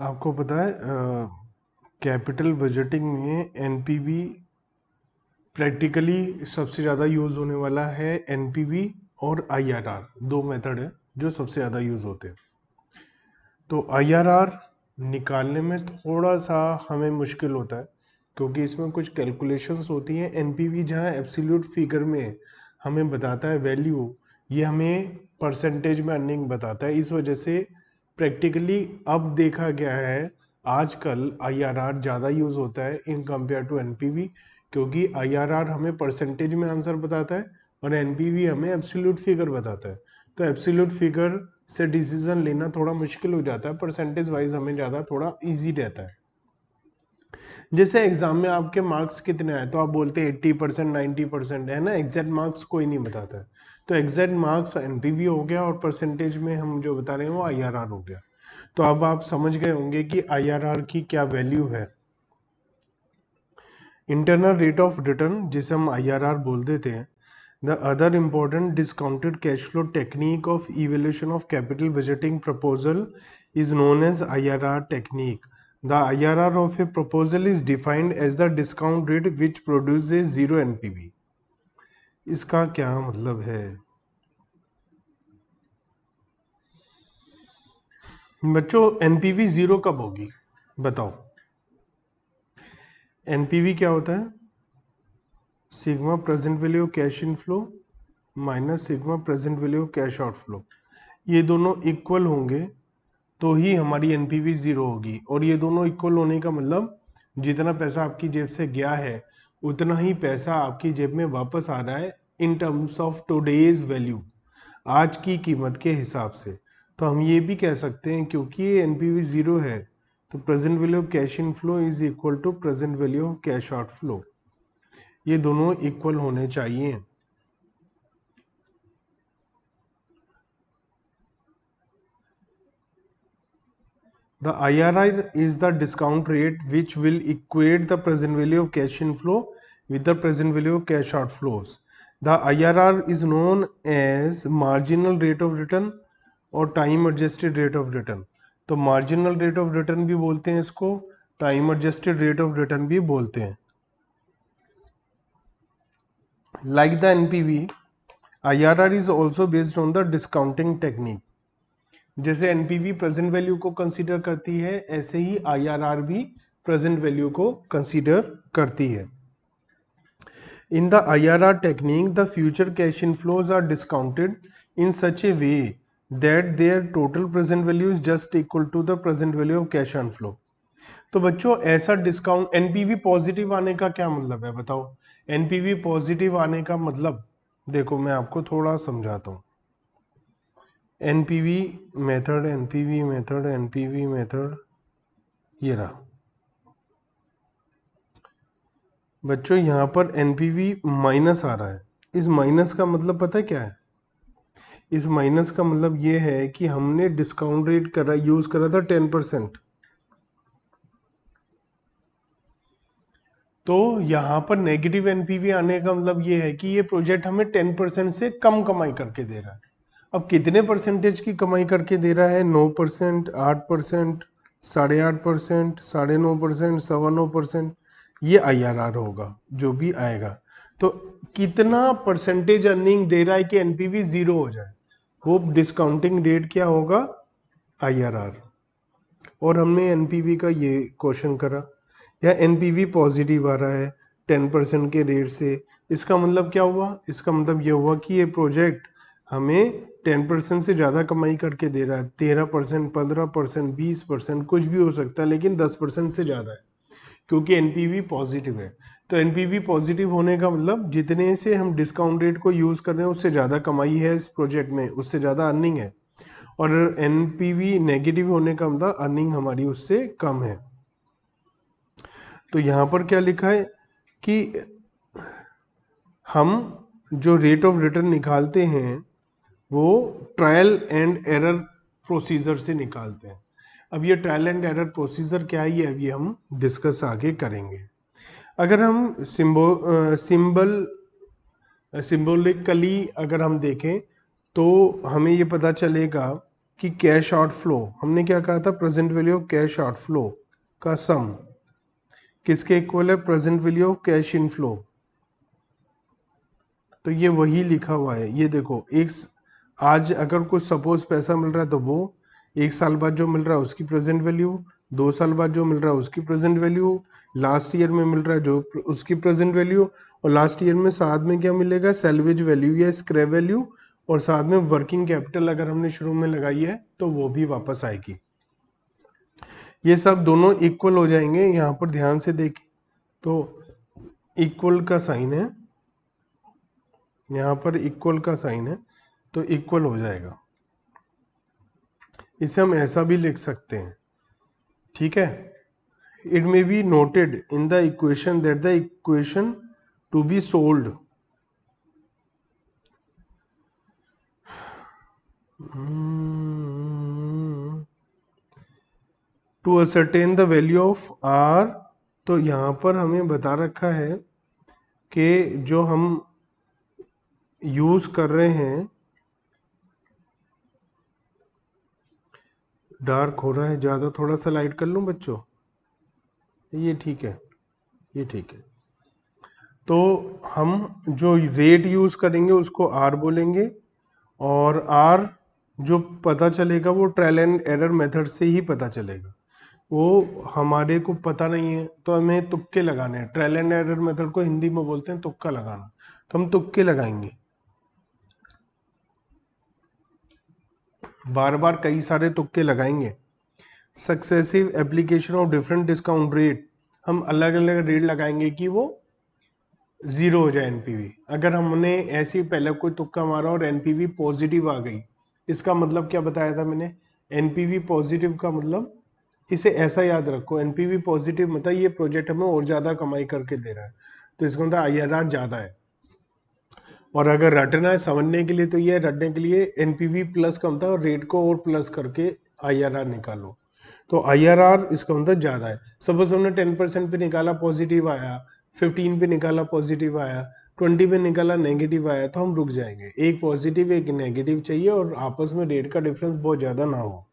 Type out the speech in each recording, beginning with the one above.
आपको पता है कैपिटल बजटिंग में एनपीवी प्रैक्टिकली सबसे ज़्यादा यूज़ होने वाला है। एनपीवी और आईआरआर दो मेथड है जो सबसे ज़्यादा यूज़ होते हैं। तो आईआरआर निकालने में थोड़ा सा हमें मुश्किल होता है क्योंकि इसमें कुछ कैलकुलेशंस होती हैं। एनपीवी जहाँ एब्सोल्यूट फिगर में हमें बताता है वैल्यू, ये हमें परसेंटेज में अर्निंग बताता है। इस वजह से प्रैक्टिकली अब देखा गया है आजकल आईआरआर ज़्यादा यूज़ होता है इन कंपेयर टू एनपीवी, क्योंकि आईआरआर हमें परसेंटेज में आंसर बताता है और एनपीवी हमें एब्सोल्यूट फिगर बताता है। तो एब्सोल्यूट फिगर से डिसीजन लेना थोड़ा मुश्किल हो जाता है, परसेंटेज वाइज हमें ज़्यादा थोड़ा इजी रहता है। जैसे एग्जाम में आपके मार्क्स कितने आए तो आप बोलते हैं 80% 90% है ना, एग्जैक्ट मार्क्स कोई नहीं बताता है। तो एग्जैक्ट मार्क्स एनपीवी हो गया और परसेंटेज में हम जो बता रहे हैं वो आईआरआर हो गया। तो अब आप समझ गए होंगे कि आईआरआर की क्या वैल्यू है। इंटरनल रेट ऑफ रिटर्न जिसे हम आईआरआर बोल देते हैं। The other important discounted cash flow technique of evaluation of capital budgeting proposal is known as IRR technique. The IRR of a proposal is defined as the discount rate which produces zero NPV. इसका क्या मतलब है बच्चों? NPV zero कब होगी बताओ? NPV क्या होता है? Sigma present value cash inflow minus sigma present value cash outflow. ये दोनों इक्वल होंगे तो ही हमारी एनपीवी जीरो होगी। और ये दोनों इक्वल होने का मतलब जितना पैसा आपकी जेब से गया है उतना ही पैसा आपकी जेब में वापस आ रहा है in terms of today's value, आज की कीमत के हिसाब से। तो हम ये भी कह सकते हैं क्योंकि ये एनपीवी जीरो है तो present value of cash inflow is equal to present value of cash outflow. ये दोनों इक्वल होने चाहिए। The IRR is the discount rate which will equate the present value of cash inflow with the present value of cash outflows. The IRR is known as marginal rate of return और time adjusted rate of return. तो marginal rate of return भी बोलते हैं इसको, time adjusted rate of return भी बोलते हैं। Like the NPV, IRR is also based on the discounting technique. जैसे एनपीवी प्रेजेंट वैल्यू को कंसीडर करती है ऐसे ही आईआरआर भी प्रेजेंट वैल्यू को कंसीडर करती है। In the IRR technique the future cash inflows are discounted in such a way that their total present value is just equal to the present value of cash inflow. तो बच्चों ऐसा discount, NPV positive आने का क्या मतलब है बताओ? NPV positive आने का मतलब देखो मैं आपको थोड़ा समझाता हूँ। NPV method, NPV method, NPV method, ये रहा बच्चों। यहाँ पर एनपीवी माइनस आ रहा है। इस माइनस का मतलब पता है क्या है? इस माइनस का मतलब ये है कि हमने डिस्काउंट रेट करा यूज करा था 10%। तो यहाँ पर नेगेटिव एनपीवी आने का मतलब ये है कि ये प्रोजेक्ट हमें 10% से कम कमाई करके दे रहा है। अब कितने परसेंटेज की कमाई करके दे रहा है? 9%, 8%, 8.5%, 9.5%, 9.25%। ये आईआरआर होगा जो भी आएगा। तो कितना परसेंटेज अर्निंग दे रहा है कि एनपीवी जीरो हो जाए, वो डिस्काउंटिंग रेट क्या होगा? आईआरआर। और हमने एनपीवी का ये क्वेश्चन करा या एनपीवी पॉजिटिव आ रहा है 10% के रेट से। इसका मतलब क्या हुआ? इसका मतलब ये हुआ कि ये प्रोजेक्ट हमें 10% से ज़्यादा कमाई करके दे रहा है। 13%, 15%, 20%, कुछ भी हो सकता है, लेकिन 10% से ज़्यादा है क्योंकि एनपीवी पॉजिटिव है। तो एनपीवी पॉजिटिव होने का मतलब जितने से हम डिस्काउंट रेट को यूज़ कर रहे हैं उससे ज़्यादा कमाई है इस प्रोजेक्ट में, उससे ज़्यादा अर्निंग है। और एनपीवी नेगेटिव होने का मतलब अर्निंग हमारी उससे कम है। तो यहाँ पर क्या लिखा है कि हम जो रेट ऑफ रिटर्न निकालते हैं वो ट्रायल एंड एरर प्रोसीजर से निकालते हैं। अब ये ट्रायल एंड एरर प्रोसीजर क्या है ये अभी हम डिस्कस आगे करेंगे। अगर हम सिंबॉलिकली अगर हम देखें तो हमें ये पता चलेगा कि कैश आउटफ्लो, हमने क्या कहा था, present value of cash outflow का सम किसके इक्वल है, present value of cash inflow. तो ये वही लिखा हुआ है, ये देखो आज अगर कुछ सपोज पैसा मिल रहा है तो वो 1 साल बाद जो मिल रहा है उसकी प्रेजेंट वैल्यू, 2 साल बाद जो मिल रहा है उसकी प्रेजेंट वैल्यू, लास्ट ईयर में मिल रहा है जो उसकी प्रेजेंट वैल्यू, और लास्ट ईयर में साथ में क्या मिलेगा, सैलवेज वैल्यू या स्क्रैप वैल्यू, और साथ में वर्किंग कैपिटल अगर हमने शुरू में लगाई है तो वो भी वापस आएगी। ये सब दोनों इक्वल हो जाएंगे। यहाँ पर ध्यान से देखें तो इक्वल का साइन है, यहाँ पर इक्वल का साइन है तो इक्वल हो जाएगा। इसे हम ऐसा भी लिख सकते हैं, ठीक है। It may be noted in the equation that the equation to be solved to ascertain the value of r. तो यहाँ पर हमें बता रखा है कि जो हम यूज कर रहे हैं, डार्क हो रहा है ज़्यादा, थोड़ा सा लाइट कर लूँ बच्चों, ये ठीक है, ये ठीक है। तो हम जो रेट यूज करेंगे उसको आर बोलेंगे, और आर जो पता चलेगा वो ट्रायल एंड एरर मेथड से ही पता चलेगा। वो हमारे को पता नहीं है तो हमें तुक्के लगाने हैं। ट्रायल एंड एरर मेथड को हिंदी में बोलते हैं तुक्का लगाना, तो हम तुक्के लगाएंगे, बार बार कई सारे तुक्के लगाएंगे। Successive application of different discount rate, हम अलग अलग रेट लगाएंगे कि वो जीरो हो जाए एनपीवी। अगर हमने ऐसे ही पहले कोई तुक्का मारा और एनपीवी पॉजिटिव आ गई, इसका मतलब क्या बताया था मैंने, एनपीवी पॉजिटिव का मतलब, इसे ऐसा याद रखो, एनपीवी पॉजिटिव मतलब ये प्रोजेक्ट हमें और ज़्यादा कमाई करके दे रहा है, तो इसका मतलब आईआरआर ज़्यादा है। और अगर रटना है समझने के लिए तो ये रटने के लिए एनपीवी प्लस कम था और रेट को और प्लस करके आईआरआर निकालो, तो आईआरआर इसका मतलब ज़्यादा है। सपोज हमने 10% पे निकाला पॉजिटिव आया, 15 पे निकाला पॉजिटिव आया, 20 पे निकाला नेगेटिव आया, तो हम रुक जाएंगे। एक पॉजिटिव एक नेगेटिव चाहिए और आपस में रेट का डिफरेंस बहुत ज़्यादा ना हो।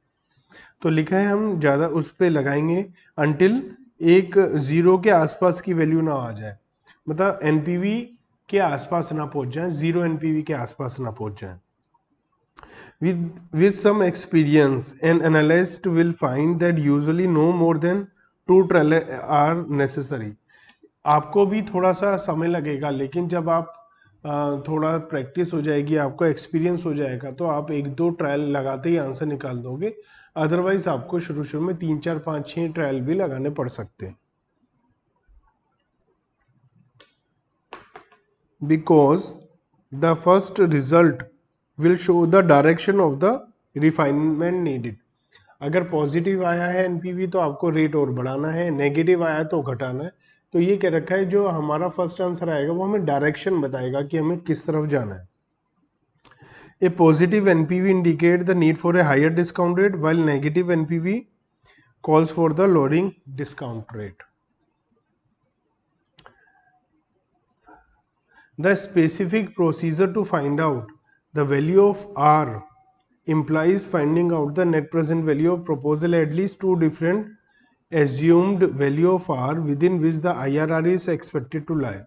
तो लिखा है हम ज़्यादा उस पर लगाएंगे अंटिल एक जीरो के आसपास की वैल्यू ना आ जाए, मतलब एनपीवी के आसपास ना पहुंच जाए, जीरो एनपीवी के आसपास ना पहुंच जाए। With some experience, an analyst will find that usually no more than 2 trial are necessary. आपको भी थोड़ा सा समय लगेगा, लेकिन जब आप थोड़ा प्रैक्टिस हो जाएगी, आपको एक्सपीरियंस हो जाएगा, तो आप 1-2 ट्रायल लगाते ही आंसर निकाल दोगे। अदरवाइज आपको शुरू शुरू में 3, 4, 5, 6 ट्रायल भी लगाने पड़ सकते हैं। Because the first result will show the direction of the refinement needed. अगर पॉजिटिव आया है एनपीवी तो आपको रेट और बढ़ाना है, नेगेटिव आया तो घटाना है। तो ये क्या रखा है, जो हमारा फर्स्ट आंसर आएगा वो हमें डायरेक्शन बताएगा कि हमें किस तरफ जाना है। A positive NPV indicate the need for a higher discount rate, while negative NPV calls for the lowering discount rate. The specific procedure to find out the value of R implies finding out the net present value of proposal at least 2 different assumed value of R within which the IRR is expected to lie.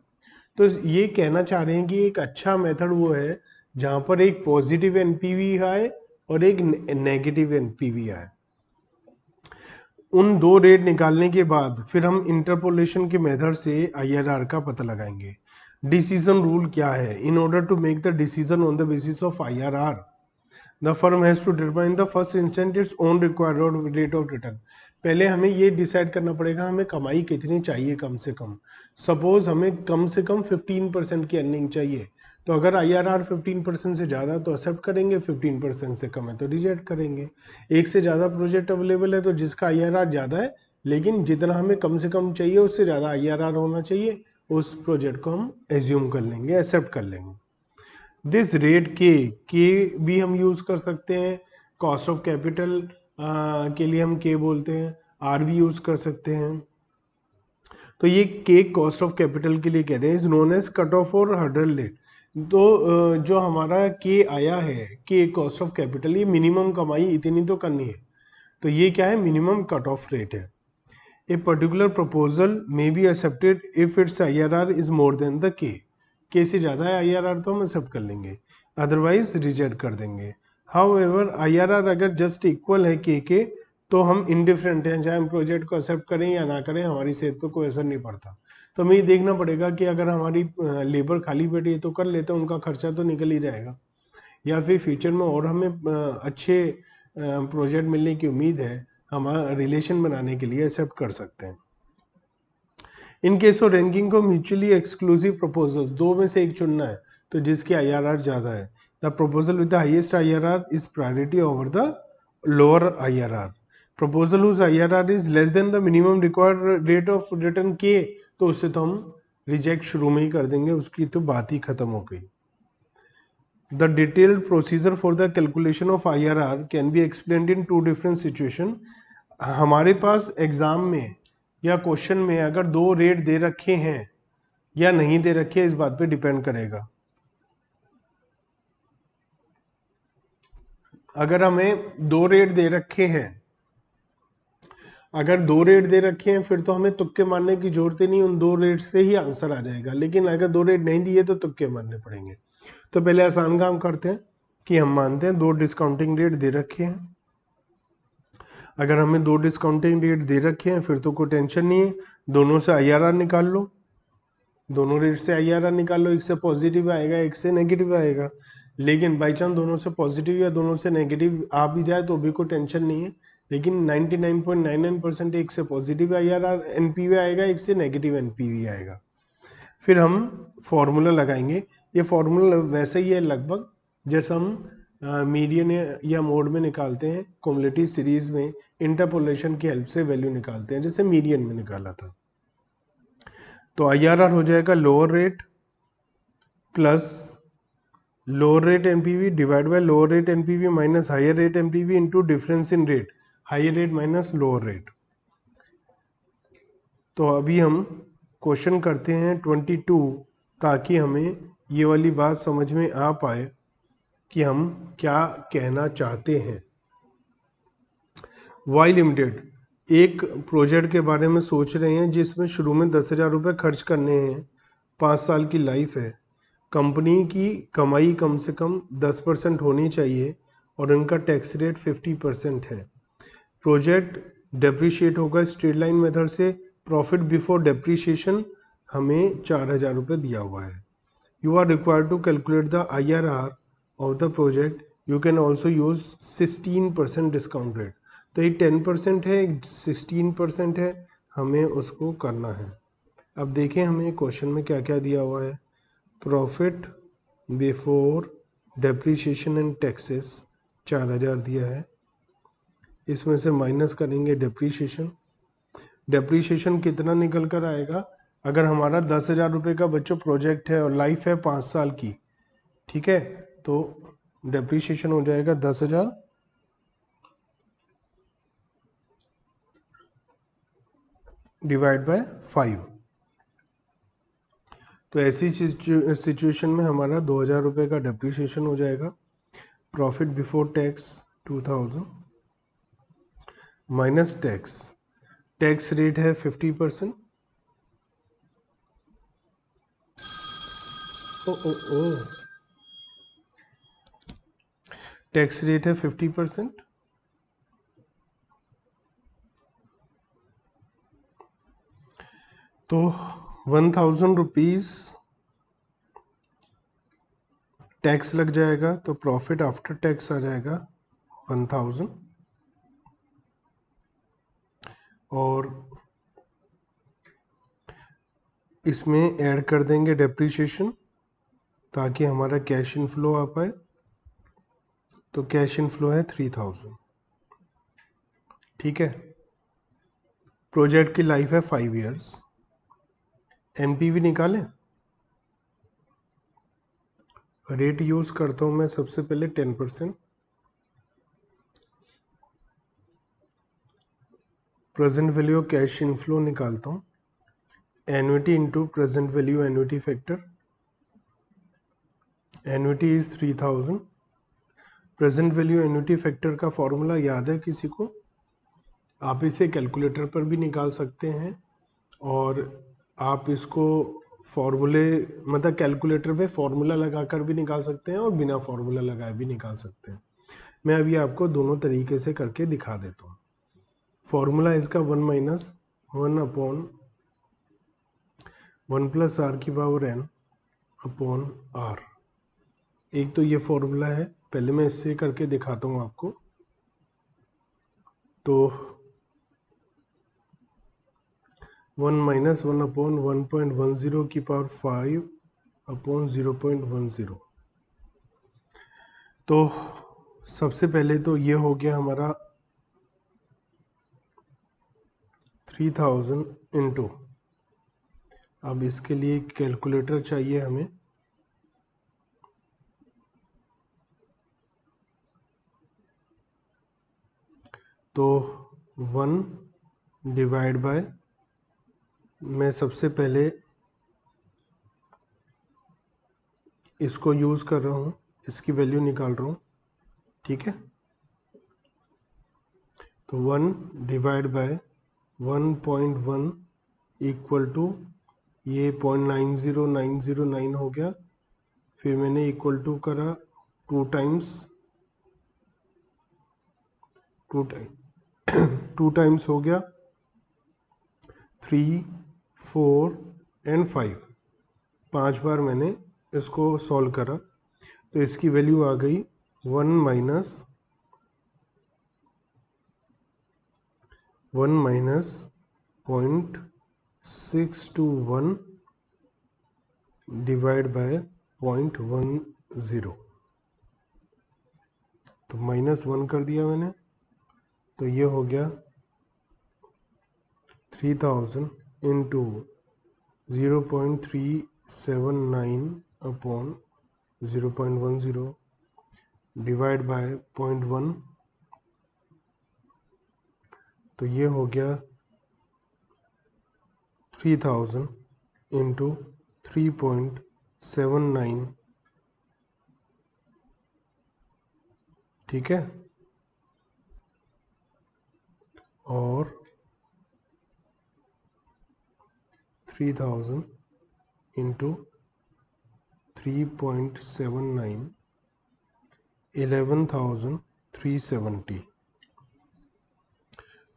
तो ये कहना चाह रहे हैं कि एक अच्छा method वो है जहाँ पर एक पॉजिटिव एनपीवी आए और एक नेगेटिव एनपीवी आए। उन दो रेट निकालने के बाद फिर हम इंटरपोलेशन के मेथड से आईआरआर का पता लगाएंगे। डिसीजन रूल क्या है, in order to make the decision on the basis of IRR the firm has to determine the first instant its own required rate of return. पहले हमें ये डिसाइड करना पड़ेगा हमें कमाई कितनी चाहिए कम से कम। सपोज हमें कम से कम 15% की अर्निंग चाहिए, तो अगर आईआरआर 15% से ज़्यादा तो एक्सेप्ट करेंगे, 15% से कम है तो रिजेक्ट करेंगे। एक से ज़्यादा प्रोजेक्ट अवेलेबल है तो जिसका आईआरआर ज़्यादा है लेकिन जितना हमें कम से कम चाहिए उससे ज़्यादा आईआरआर होना चाहिए, उस प्रोजेक्ट को हम एज्यूम कर लेंगे, एक्सेप्ट कर लेंगे। दिस रेट के भी हम यूज़ कर सकते हैं, कॉस्ट ऑफ कैपिटल के लिए हम के बोलते हैं, आर भी यूज़ कर सकते हैं। तो ये के कॉस्ट ऑफ कैपिटल के लिए कह रहे हैं, is known as cut off और हर्डल रेट। जो हमारा के आया है, के कॉस्ट ऑफ कैपिटल, ये मिनिमम कमाई इतनी तो करनी है, तो ये क्या है, मिनिमम कट ऑफ रेट है। A particular proposal may be accepted if it's IRR is more than the के से ज़्यादा है IRR तो हम एक्सेप्ट कर लेंगे, अदरवाइज रिजेक्ट कर देंगे। हाउ एवर IRR अगर जस्ट इक्वल है के तो हम इनडिफरेंट हैं, चाहे हम प्रोजेक्ट को एक्सेप्ट करें या ना करें, हमारी सेहत पर कोई असर नहीं पड़ता। तो हमें ये देखना पड़ेगा कि अगर हमारी लेबर खाली बैठी है तो कर लेते हैं, उनका खर्चा तो निकल ही जाएगा, या फिर फ्यूचर में और हमें अच्छे प्रोजेक्ट मिलने की उम्मीद है, हमारा रिलेशन बनाने के लिए एक्सेप्ट कर सकते हैं। इन केस ऑफ रैंकिंग को म्यूचुअली एक्सक्लूसिव प्रपोजल, दो में से एक चुनना है, तो जिसकी IRR ज़्यादा है, the proposal with the highest IRR is priority over the lower IRR। Proposal whose IRR is less than the minimum required rate of return k, तो उससे तो हम रिजेक्ट शुरू में ही कर देंगे, उसकी तो बात ही खत्म हो गई। The detailed procedure for the calculation of IRR can be explained in two different situation। हमारे पास एग्जाम में या क्वेश्चन में अगर दो रेट दे रखे हैं या नहीं दे रखे, इस बात पे डिपेंड करेगा। अगर हमें दो रेट दे रखे हैं, अगर दो रेट दे रखे हैं फिर तो हमें तुक्के मारने की जरूरत ही नहीं, उन दो रेट से ही आंसर आ जाएगा। लेकिन अगर दो रेट नहीं दिए तो तुक्के मारने पड़ेंगे। तो पहले आसान काम करते हैं कि हम मानते हैं दो डिस्काउंटिंग रेट दे रखे हैं। अगर हमें दो डिस्काउंटिंग रेट दे रखे हैं फिर तो कोई टेंशन नहीं है, दोनों से IRR निकाल लो, दोनों रेट से IRR निकाल लो, एक से पॉजिटिव आएगा एक से नेगेटिव आएगा। लेकिन बाई चांस दोनों से पॉजिटिव या दोनों से नेगेटिव आ भी जाए तो भी कोई टेंशन नहीं है, लेकिन 99.99% एक से पॉजिटिव IRR NPV आएगा, एक से नेगेटिव NPV आएगा। फिर हम फॉर्मूला लगाएंगे, ये फॉर्मूला वैसे ही है लगभग जैसे हम मीडियन या मोड में निकालते हैं, क्युमुलेटिव सीरीज में इंटरपोलेशन की हेल्प से वैल्यू निकालते हैं, जैसे मीडियन में निकाला था। तो IRR हो जाएगा lower rate plus lower rate NPV divide by lower rate NPV minus higher rate NPV into difference in rate, higher rate minus lower rate. तो अभी हम क्वेश्चन करते हैं 22, ताकि हमें ये वाली बात समझ में आ पाए कि हम क्या कहना चाहते हैं। वाई लिमिटेड एक प्रोजेक्ट के बारे में सोच रहे हैं जिसमें शुरू में 10,000 रुपये खर्च करने हैं, 5 साल की लाइफ है, कंपनी की कमाई कम से कम 10% होनी चाहिए और इनका टैक्स रेट 50% है। प्रोजेक्ट डेप्रीशिएट होगा स्ट्रेट लाइन मेथड से, प्रॉफिट बिफोर डेप्रीशिएशन हमें 4,000 रुपये दिया हुआ है। You are required to calculate the IRR of the project, you can also use 16% discount rate. तो ये 10% है, 16% है, हमें उसको करना है। अब देखें हमें क्वेश्चन में क्या क्या दिया हुआ है। Profit before depreciation and taxes 4,000 दिया है, इसमें से माइनस करेंगे डेप्रीशिएशन। डेप्रीशिएशन कितना निकल कर आएगा, अगर हमारा 10,000 रुपये का बच्चों प्रोजेक्ट है और लाइफ है 5 साल की, ठीक है, तो डेप्रीशिएशन हो जाएगा 10,000 डिवाइड बाय 5। तो ऐसी सिचुएशन में हमारा 2,000 रुपये का डेप्रीशिएशन हो जाएगा। Profit before tax 2,000 minus tax, tax rate है 50%। टैक्स रेट है 50%। तो 1,000 रुपीज़ टैक्स लग जाएगा, तो प्रॉफिट आफ्टर टैक्स आ जाएगा 1,000, और इसमें ऐड कर देंगे डेप्रीशिएशन ताकि हमारा कैश इनफ्लो आ पाए। तो कैश इनफ्लो है 3,000, ठीक है। प्रोजेक्ट की लाइफ है 5 इयर्स। NPV निकालें, रेट यूज करता हूं मैं सबसे पहले 10%, प्रेजेंट वैल्यू कैश इनफ्लो निकालता हूं, annuity into present value annuity factor, annuity is 3000। Present value annuity factor का फॉर्मूला याद है किसी को? आप इसे कैलकुलेटर पर भी निकाल सकते हैं और आप इसको फॉर्मूले मतलब कैलकुलेटर पे फॉर्मूला लगाकर भी निकाल सकते हैं और बिना फॉर्मूला लगाए भी निकाल सकते हैं। मैं अभी आपको दोनों तरीके से करके दिखा देता हूँ। फॉर्मूला इसका 1-1/1+r⁴n अपॉन r। एक तो ये फॉर्मूला है, पहले मैं इससे करके दिखाता हूँ आपको। तो 1-1/1.10⁵ अपॉन 0.10। तो सबसे पहले तो ये हो गया हमारा 3000 इंटू, अब इसके लिए कैलकुलेटर चाहिए हमें। तो 1/, मैं सबसे पहले इसको यूज़ कर रहा हूँ, इसकी वैल्यू निकाल रहा हूँ, ठीक है। तो 1/1.1 इक्वल टू ये 0.90909 हो गया। फिर मैंने इक्वल टू करा 2 टाइम्स हो गया 3, 4 एंड 5। 5 बार मैंने इसको सॉल्व करा तो इसकी वैल्यू आ गई 1-0.621 डिवाइड बाय 0.10। तो -1 कर दिया मैंने, तो ये हो गया 3000 इंटू 0.379 अपॉन 0.10 डिवाइड बाय 0.1। तो ये हो गया 3000 इंटू 3.79, ठीक है। और 3000 इंटू 3.79 11,370।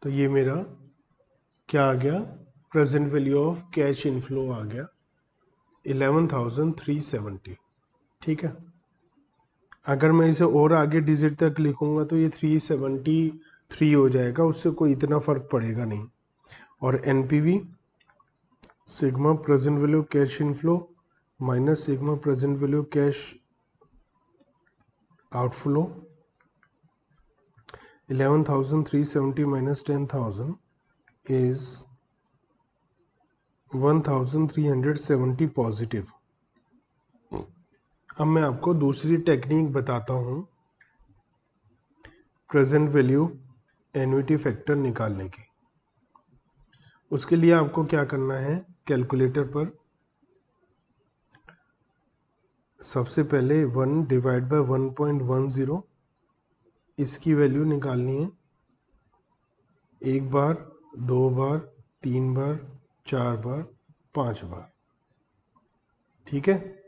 तो ये मेरा क्या आ गया, present value of cash inflow आ गया 11,370, ठीक है। अगर मैं इसे और आगे डिजिट तक लिखूंगा तो ये 373 हो जाएगा, उससे कोई इतना फर्क पड़ेगा नहीं। और NPV sigma present value cash inflow minus sigma present value cash outflow, 11,370 minus 10,000 is 1,370 positive. अब मैं आपको दूसरी टेक्निक बताता हूँ प्रेजेंट वैल्यू एन्युटी फैक्टर निकालने की। उसके लिए आपको क्या करना है, कैलकुलेटर पर सबसे पहले 1/1.10 इसकी वैल्यू निकालनी है। 1 बार, 2 बार, 3 बार, 4 बार, 5 बार, ठीक है।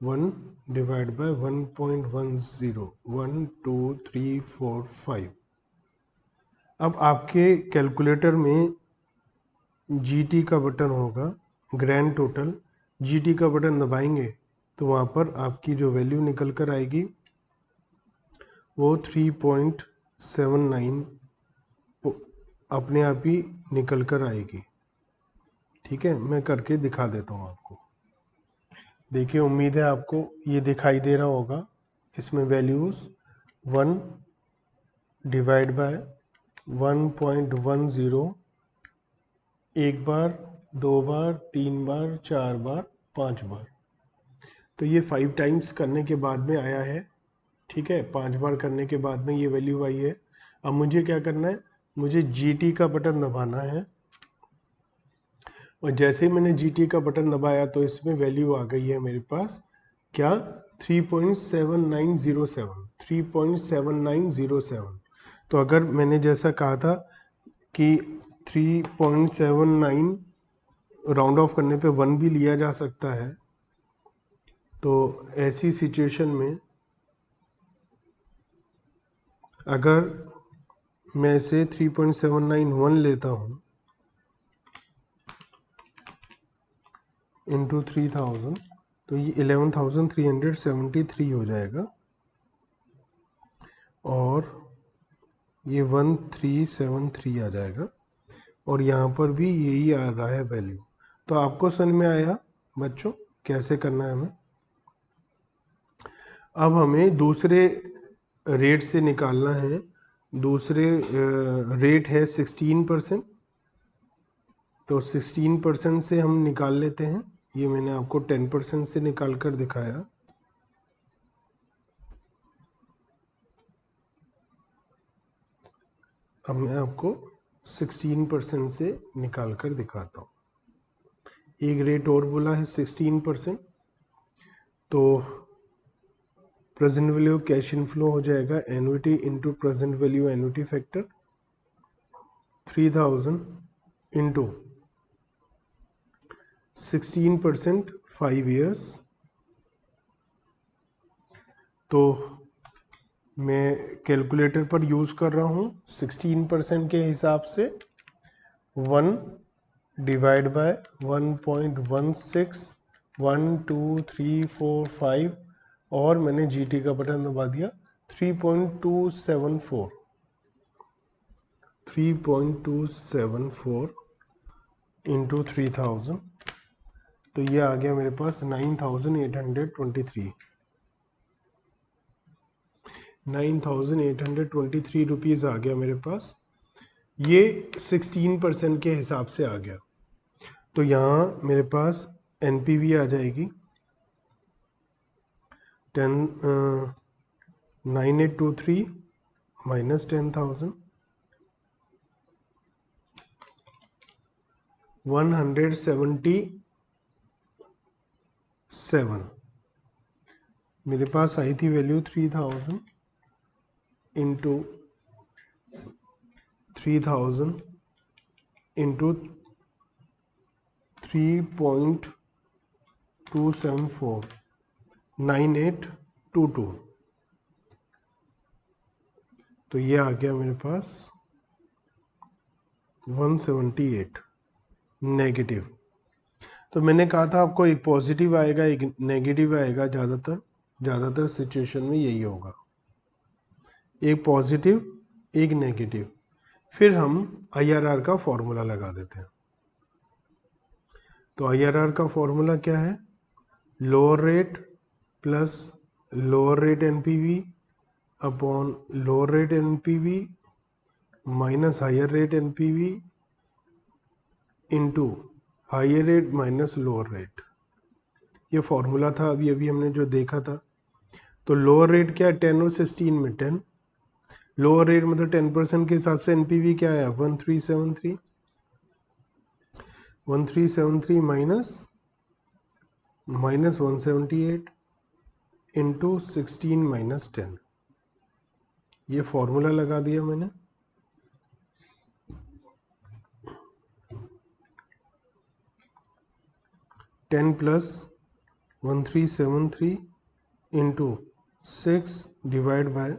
1/1.10 1 2 3 4 5। अब आपके कैलकुलेटर में जीटी का बटन होगा, ग्रैंड टोटल। जीटी का बटन दबाएंगे तो वहाँ पर आपकी जो वैल्यू निकल कर आएगी वो 3.79 अपने आप ही निकल कर आएगी, ठीक है। मैं करके दिखा देता हूँ आपको। देखिए, उम्मीद है आपको ये दिखाई दे रहा होगा। इसमें वैल्यूज़ 1/1.10 एक बार, 2 बार, 3 बार, 4 बार, 5 बार। तो ये 5 टाइम्स करने के बाद में आया है, ठीक है। 5 बार करने के बाद में ये वैल्यू आई है। अब मुझे क्या करना है, मुझे जीटी का बटन दबाना है। और जैसे ही मैंने जीटी का बटन दबाया तो इसमें वैल्यू आ गई है मेरे पास क्या 3.7907 तो अगर मैंने जैसा कहा था कि 3.79 राउंड ऑफ करने पे 1 भी लिया जा सकता है, तो ऐसी सिचुएशन में अगर मैं इसे 3.791 लेता हूँ इंटू 3000 तो ये 11,373 हो जाएगा और ये 1373 आ जाएगा और यहाँ पर भी यही आ रहा है वैल्यू। तो आपको समझ में आया बच्चों कैसे करना है हमें। अब हमें दूसरे रेट से निकालना है। दूसरे रेट है 16%, तो 16% से हम निकाल लेते हैं। ये मैंने आपको 10% से निकाल कर दिखाया। अब मैं आपको 16% से निकाल कर दिखाता हूँ। एक रेट और बोला है 16%, तो प्रेजेंट वैल्यू कैश इनफ्लो हो जाएगा annuity into present value annuity factor 3000 into 16% 5 years. तो मैं कैलकुलेटर पर यूज़ कर रहा हूँ 16% के हिसाब से 1 डिवाइड बाय 1.161234 और मैंने जीटी का बटन दबा दिया 3.274 इंटू 3000 तो ये आ गया मेरे पास 9,823 रुपीज़ आ गया मेरे पास। ये 16% के हिसाब से आ गया। तो यहाँ मेरे पास एनपीवी आ जाएगी 9823 माइनस 10,000 177 मेरे पास आई थी वैल्यू 3000 इंटू 3000 इंटू 3.274 9822 तो ये आ गया मेरे पास 178 नेगेटिव। तो मैंने कहा था आपको एक पॉजिटिव आएगा एक नेगेटिव आएगा, ज़्यादातर सिचुएशन में यही होगा, एक पॉजिटिव एक नेगेटिव। फिर हम IRR का फॉर्मूला लगा देते हैं। तो IRR का फॉर्मूला क्या है, lower rate plus lower rate NPV upon lower rate NPV minus higher rate NPV into higher rate minus lower rate. ये फॉर्मूला था अभी अभी हमने जो देखा था। तो लोअर रेट क्या है 10 और 16 में 10, लोअर रेट मतलब 10% के हिसाब से NPV क्या है 1373 माइनस 178 इंटू 16 माइनस 10। ये फॉर्मूला लगा दिया मैंने। Ten plus 1373 into 6 divide by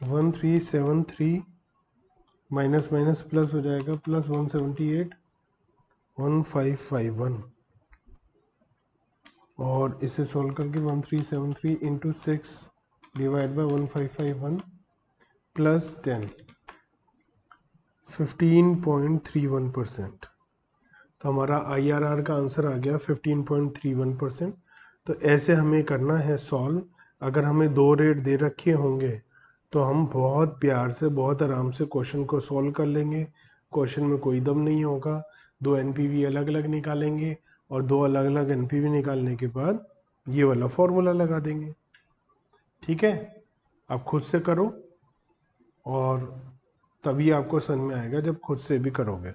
1373 minus minus plus हो जाएगा प्लस 178 1551 और इसे सॉल्व करके 1373 इंटू 6 डिवाइड बाय 1551 प्लस 10 15.31%। तो हमारा IRR का आंसर आ गया 15.31%। तो ऐसे हमें करना है सॉल्व। अगर हमें दो रेट दे रखे होंगे तो हम बहुत प्यार से बहुत आराम से क्वेश्चन को सॉल्व कर लेंगे। क्वेश्चन में कोई दम नहीं होगा, दो NPV अलग अलग निकालेंगे और दो अलग अलग NPV निकालने के बाद ये वाला फॉर्मूला लगा देंगे। ठीक है, आप खुद से करो और तभी आपको समझ में आएगा जब खुद से भी करोगे।